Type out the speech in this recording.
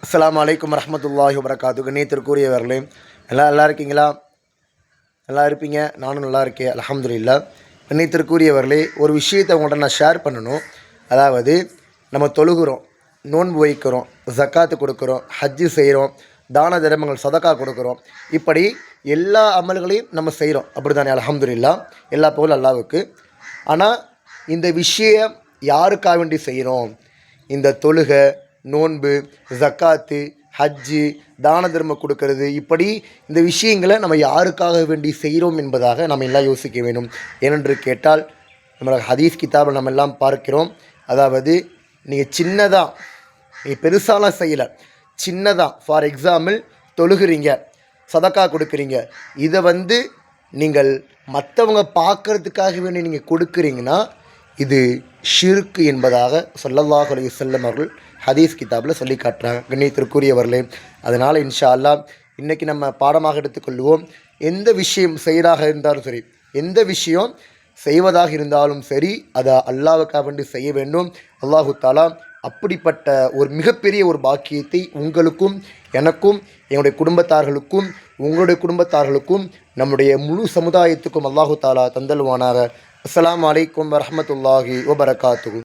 அஸ்ஸலாமு அலைக்கும் வரஹ்மத்துல்லாஹி வபரகாத்துஹு. கண்ணியத்திற்குரியவர்களே, நல்லா இருக்கீங்களா? நல்லா இருப்பீங்க, நானும் நல்லா இருக்கேன் அல்ஹம்துலில்லாஹ். கண்ணியத்திற்குரியவர்களே, ஒரு விஷயத்தை உங்கள்கிட்ட நான் ஷேர் பண்ணணும். அதாவது நம்ம தொழுகிறோம், நோன்பு வைக்கிறோம், ஜக்காத்து கொடுக்குறோம், ஹஜ்ஜு செய்கிறோம், தான தர்மங்கள் சதக்கா கொடுக்குறோம். இப்படி எல்லா அமல்களையும் நம்ம செய்கிறோம், அப்படி தானே? அல்ஹம்துலில்லாஹ், எல்லா புகழும் அல்லாஹ்வுக்கு. ஆனால் இந்த விஷயம் யாருக்காக வேண்டி செய்கிறோம்? இந்த தொழுகை, நோன்பு, ஜக்காத்து, ஹஜ்ஜு, தான தர்மம் கொடுக்கறது, இப்படி இந்த விஷயங்களை நம்ம யாருக்காக வேண்டி செய்கிறோம் என்பதாக நம்ம எல்லாம் யோசிக்க வேண்டும். ஏனென்று கேட்டால், நம்ம ஹதீஸ் கிதாபில் நம்ம எல்லாம் பார்க்கிறோம். அதாவது நீங்கள் சின்னதாக, நீங்கள் பெருசாலாம் செய்யலை, சின்னதாக, ஃபார் எக்ஸாம்பிள் தொழுகிறீங்க, சதக்கா கொடுக்குறீங்க, இதை நீங்கள் மற்றவங்க பார்க்கறதுக்காக வேண்டி நீங்கள் கொடுக்குறீங்கன்னா இது ஷிர்க் என்பதாக ஸல்லல்லாஹு அலைஹி வஸல்லம் அவர்கள் ஹதீஸ் கிதாபில் சொல்லி காட்டுறாங்க. கண்ணியத்திற்குரியவர்களே, அதனால் இன்ஷா அல்லாஹ் இன்றைக்கி நம்ம பாடமாக எடுத்துக்கொள்வோம். எந்த விஷயம் செய்வதாக இருந்தாலும் சரி, எந்த விஷயம் செய்வதாக இருந்தாலும் சரி, அதை அல்லாஹ்வுக்காக வேண்டி செய்ய வேண்டும். அல்லாஹு தஆலா அப்படிப்பட்ட ஒரு மிகப்பெரிய ஒரு பாக்கியத்தை உங்களுக்கும் எனக்கும் என்னுடைய குடும்பத்தார்களுக்கும் உங்களுடைய குடும்பத்தார்களுக்கும் நம்முடைய முழு சமுதாயத்துக்கும் அல்லாஹு தஆலா தந்தல்வானாக. அஸ்ஸலாமு அலைக்கும் வரஹ்மத்துல்லாஹி வபரகாத்துஹு.